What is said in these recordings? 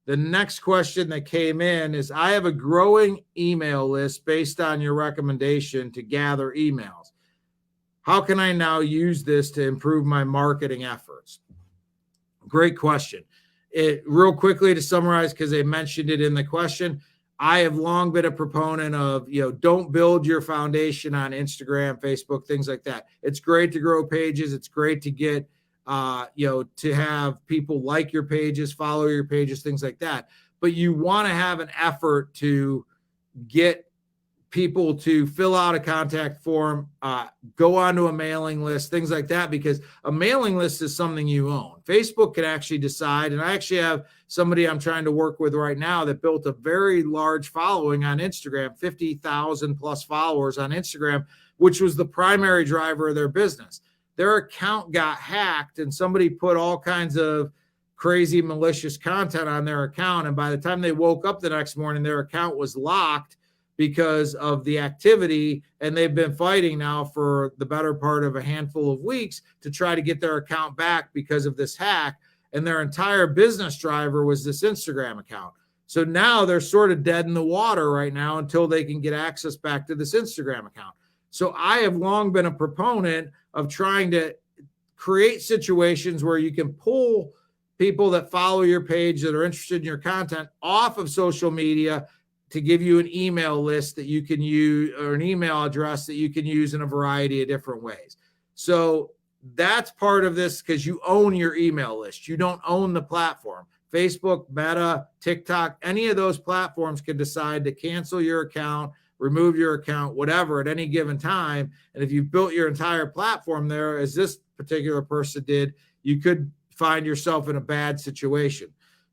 The next question that came in is, I have a growing email list based on your recommendation to gather emails. How can I now use this to improve my marketing efforts? Great question. Real quickly to summarize, because they mentioned it in the question, I have long been a proponent of, don't build your foundation on Instagram, Facebook, things like that. It's great to grow pages. It's great to get, to have people like your pages, follow your pages, things like that. But you want to have an effort to get people to fill out a contact form, go onto a mailing list, things like that, because a mailing list is something you own. Facebook can actually decide, and I actually have somebody I'm trying to work with right now that built a very large following on Instagram, 50,000 plus followers on Instagram, which was the primary driver of their business. Their account got hacked and somebody put all kinds of crazy malicious content on their account. And by the time they woke up the next morning, their account was locked because of the activity, and they've been fighting now for the better part of a handful of weeks to try to get their account back because of this hack, and their entire business driver was this Instagram account. So now they're sort of dead in the water right now until they can get access back to this Instagram account. So I have long been a proponent of trying to create situations where you can pull people that follow your page that are interested in your content off of social media to give you an email list that you can use, or an email address that you can use in a variety of different ways. So that's part of this, because you own your email list. You don't own the platform. Facebook, Meta, TikTok, any of those platforms can decide to cancel your account, remove your account, whatever, at any given time. And if you've built your entire platform there, as this particular person did, you could find yourself in a bad situation.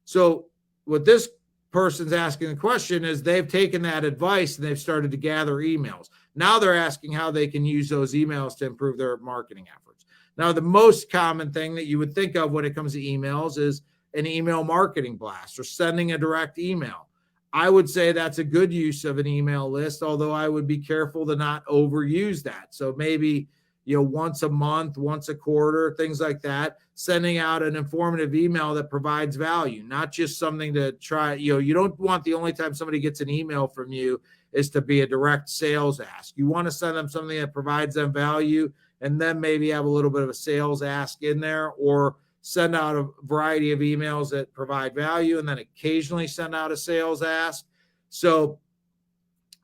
So what this person's asking the question is, they've taken that advice and they've started to gather emails. Now they're asking how they can use those emails to improve their marketing efforts. Now, the most common thing that you would think of when it comes to emails is an email marketing blast or sending a direct email. I would say that's a good use of an email list, although I would be careful to not overuse that. So maybe, once a month, once a quarter, things like that, sending out an informative email that provides value, not just something to try. You don't want the only time somebody gets an email from you is to be a direct sales ask. You want to send them something that provides them value, and then maybe have a little bit of a sales ask in there, or send out a variety of emails that provide value and then occasionally send out a sales ask. So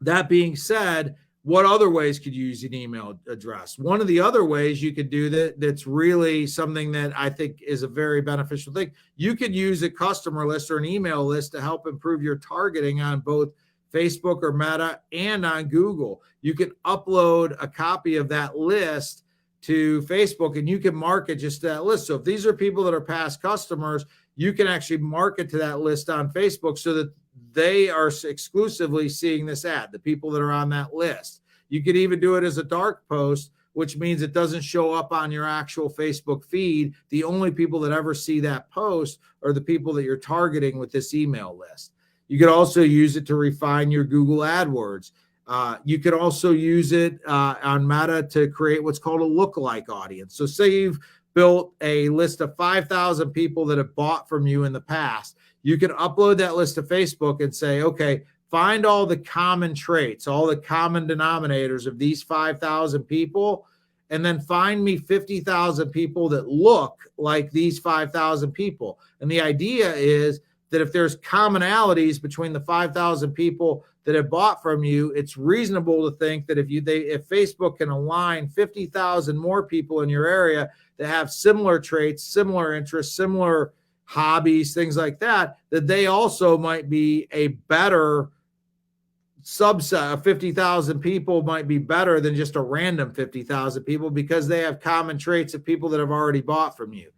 that being said, what other ways could you use an email address? One of the other ways you could do that's really something that I think is a very beneficial thing. You could use a customer list or an email list to help improve your targeting on both Facebook or Meta and on Google. You can upload a copy of that list to Facebook and you can market just that list. So if these are people that are past customers, you can actually market to that list on Facebook so that they are exclusively seeing this ad, the people that are on that list. You could even do it as a dark post, which means it doesn't show up on your actual Facebook feed. The only people that ever see that post are the people that you're targeting with this email list. You could also use it to refine your Google AdWords. You could also use it on Meta to create what's called a lookalike audience. So say you've built a list of 5,000 people that have bought from you in the past. You can upload that list to Facebook and say, okay, find all the common traits, all the common denominators of these 5,000 people, and then find me 50,000 people that look like these 5,000 people. And the idea is that if there's commonalities between the 5,000 people that have bought from you, it's reasonable to think that if Facebook can align 50,000 more people in your area that have similar traits, similar interests, similar hobbies, things like that, that they also might be a better subset of 50,000 people, might be better than just a random 50,000 people because they have common traits of people that have already bought from you.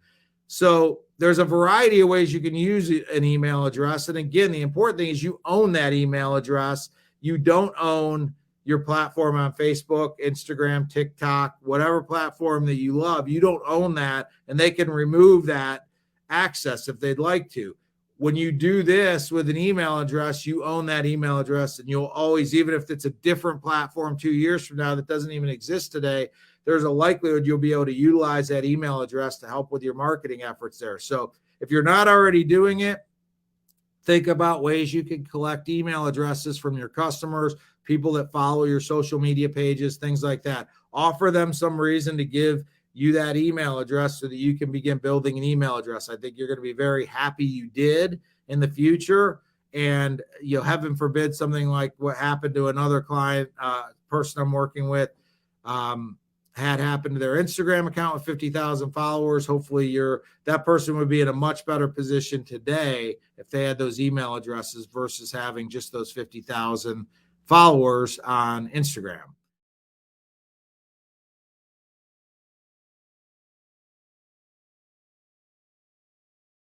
So there's a variety of ways you can use an email address. And again, the important thing is you own that email address. You don't own your platform on Facebook, Instagram, TikTok, whatever platform that you love. You don't own that, and they can remove that access if they'd like to. When you do this with an email address, you own that email address, and you'll always, even if it's a different platform 2 years from now that doesn't even exist today, there's a likelihood you'll be able to utilize that email address to help with your marketing efforts there. So if you're not already doing it, Think about ways you can collect email addresses from your customers, people that follow your social media pages, things like that. Offer them some reason to give you that email address so that you can begin building an email address. I think you're going to be very happy you did in the future. And heaven forbid something like what happened to another client, person I'm working with, had happened to their Instagram account with 50,000 followers. Hopefully that person would be in a much better position today if they had those email addresses versus having just those 50,000 followers on Instagram.